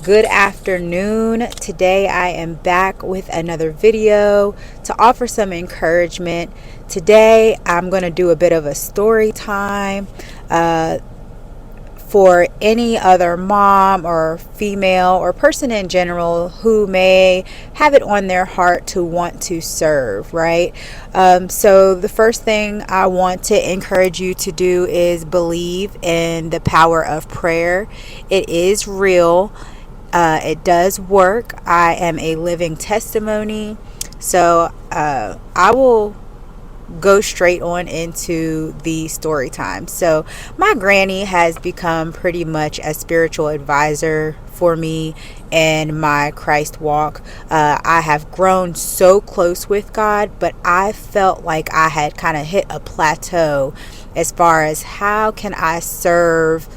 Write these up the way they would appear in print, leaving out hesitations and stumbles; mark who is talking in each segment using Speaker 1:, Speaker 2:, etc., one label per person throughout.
Speaker 1: Good afternoon. Today I am back with another video to offer some encouragement. Today I'm going to do a bit of a story time for any other mom or female or person in general who may have it on their heart to want to serve, right? So the first thing I want to encourage you to do is believe in the power of prayer. It is real. It does work. I am a living testimony. So I will go straight on into the story time. So my granny has become pretty much a spiritual advisor for me in my Christ walk. I have grown so close with God, but I felt like I had kind of hit a plateau as far as how can I serve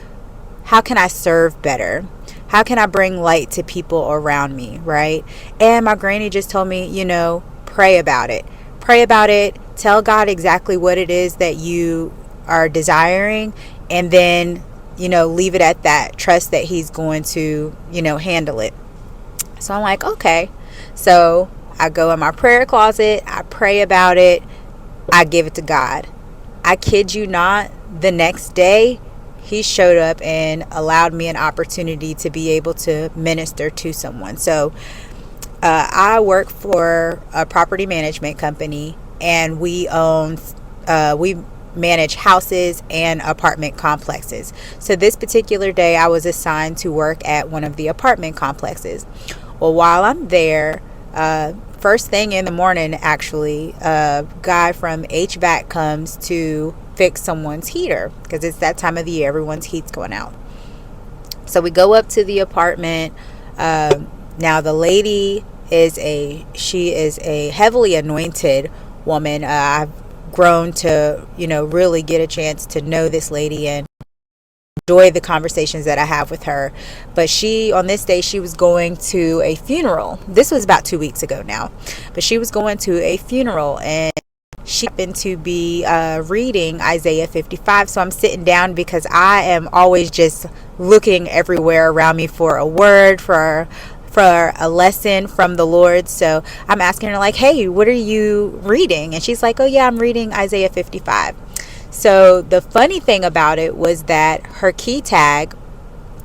Speaker 1: better? How can I bring light to people around me, right? And my granny just told me, pray about it. Pray about it. Tell God exactly what it is that you are desiring, and then, leave it at that. Trust that He's going to, handle it. So I'm like, okay. So I go in my prayer closet. I pray about it. I give it to God. I kid you not, the next day, He showed up and allowed me an opportunity to be able to minister to someone. So I work for a property management company, and we manage houses and apartment complexes. So this particular day, I was assigned to work at one of the apartment complexes. Well, while I'm there, first thing in the morning, actually, a guy from HVAC comes to fix someone's heater, because it's that time of the year, everyone's heat's going out. So we go up to the apartment. Now the lady is a heavily anointed woman. I've grown to really get a chance to know this lady and enjoy the conversations that I have with her. But on this day, she was going to a funeral. This was about 2 weeks ago now, but she was going to a funeral, and she happened to be reading Isaiah 55. So I'm sitting down because I am always just looking everywhere around me for a word, for a lesson from the Lord. So I'm asking her, like, hey, what are you reading? And she's like, oh yeah, I'm reading Isaiah 55. So the funny thing about it was that her key tag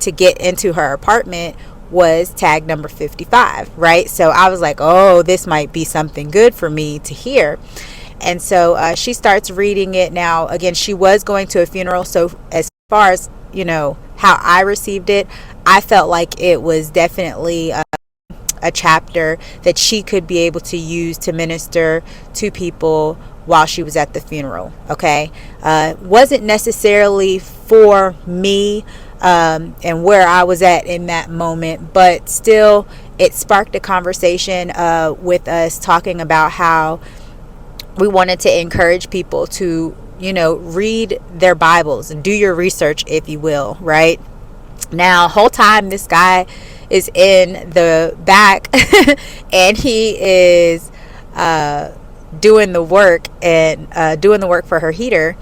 Speaker 1: to get into her apartment was tag number 55, right? So I was like, oh, this might be something good for me to hear. And so she starts reading it. Now, again, she was going to a funeral. So as far as, how I received it, I felt like it was definitely a chapter that she could be able to use to minister to people while she was at the funeral. Okay. Wasn't necessarily for me and where I was at in that moment, but still it sparked a conversation with us talking about how we wanted to encourage people to, read their Bibles and do your research, if you will, right? Now, whole time this guy is in the back and he is doing the work for her heater.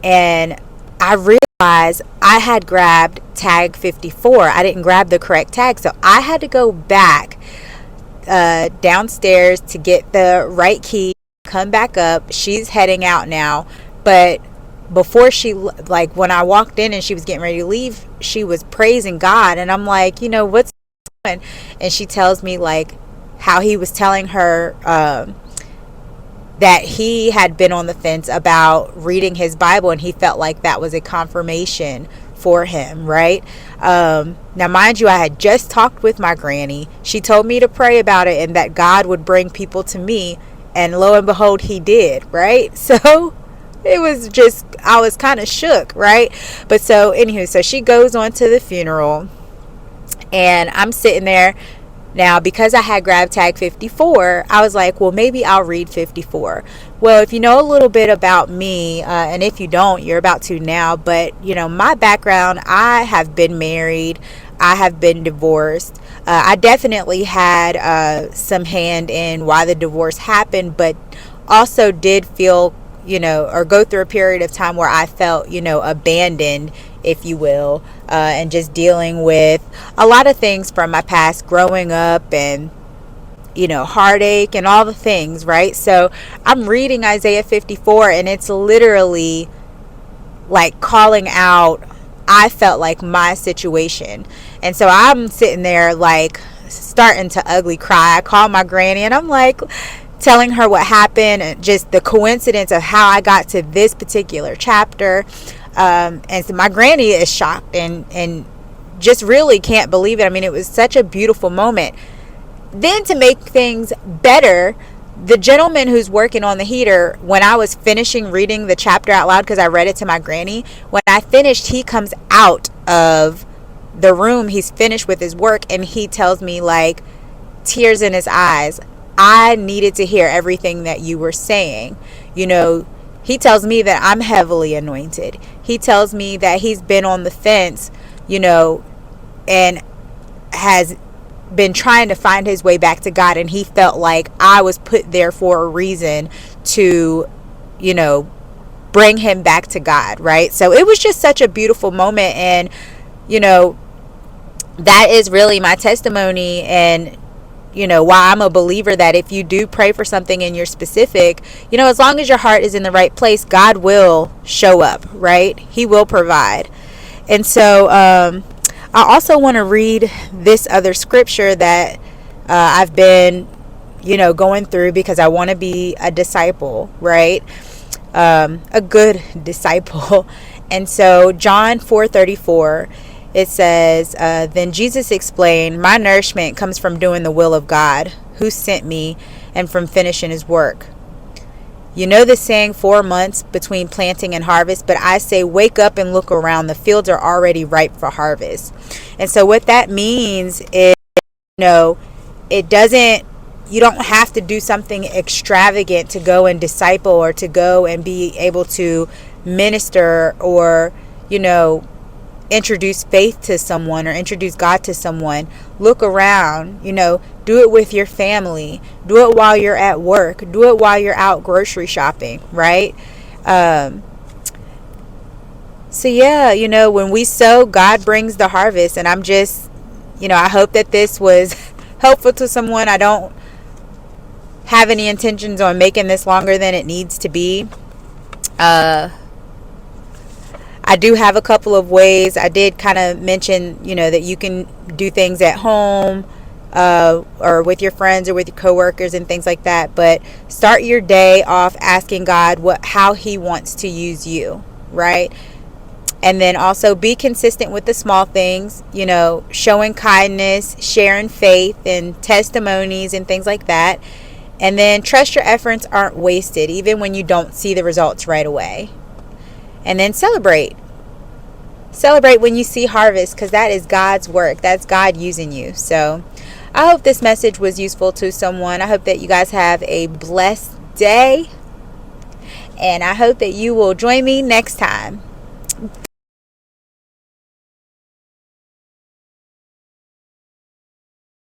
Speaker 1: And I realized I had grabbed tag 54. I didn't grab the correct tag. So I had to go back downstairs to get the right key, come back up. She's heading out now. But before when I walked in and she was getting ready to leave, she was praising God. And I'm like, what's going on? And she tells me like how he was telling her that he had been on the fence about reading his Bible, and he felt like that was a confirmation for him, right? Now, mind you, I had just talked with my granny. She told me to pray about it and that God would bring people to me. And lo and behold, He did, right? So it was just, I was kind of shook, right? But so anywho, so she goes on to the funeral, and I'm sitting there. Now, because I had grabbed tag 54, I was like, well, maybe I'll read 54. Well, if you know a little bit about me, and if you don't, you're about to now, but, my background, I have been married. I have been divorced. I definitely had some hand in why the divorce happened, but also did feel, or go through a period of time where I felt, abandoned if you will, and just dealing with a lot of things from my past growing up, and heartache and all the things, right? So I'm reading Isaiah 54, and it's literally like calling out, I felt like, my situation. And so I'm sitting there like starting to ugly cry. I call my granny and I'm like telling her what happened and just the coincidence of how I got to this particular chapter. And so my granny is shocked and just really can't believe it. I mean, it was such a beautiful moment. Then to make things better, the gentleman who's working on the heater, when I was finishing reading the chapter out loud, because I read it to my granny, when I finished, he comes out of the room, he's finished with his work, and he tells me, like, tears in his eyes, I needed to hear everything that you were saying. He tells me that I'm heavily anointed. He tells me that he's been on the fence, and has been trying to find his way back to God, and he felt like I was put there for a reason to bring him back to God, right? So it was just such a beautiful moment, and that is really my testimony, and why I'm a believer that if you do pray for something in your specific, as long as your heart is in the right place, God will show up, right? He will provide. And so I also want to read this other scripture that I've been, going through, because I want to be a disciple, right? A good disciple. And so John 4:34, it says, then Jesus explained, my nourishment comes from doing the will of God who sent me, and from finishing his work. You know the saying, 4 months between planting and harvest, but I say, wake up and look around. The fields are already ripe for harvest. And so what that means is, it doesn't, you don't have to do something extravagant to go and disciple, or to go and be able to minister, or, introduce faith to someone, or introduce God to someone. Look around, do it with your family, do it while you're at work, do it while you're out grocery shopping, right? So yeah, when we sow, God brings the harvest. And I'm just, I hope that this was helpful to someone. I don't have any intentions on making this longer than it needs to be. I do have a couple of ways. I did kind of mention, that you can do things at home, or with your friends, or with your coworkers and things like that. But start your day off asking God how he wants to use you, right? And then also be consistent with the small things, showing kindness, sharing faith and testimonies and things like that. And then trust your efforts aren't wasted, even when you don't see the results right away. And then celebrate when you see harvest, because that is God's work. That's God using you. So I hope this message was useful to someone. I hope that you guys have a blessed day, and I hope that you will join me next time.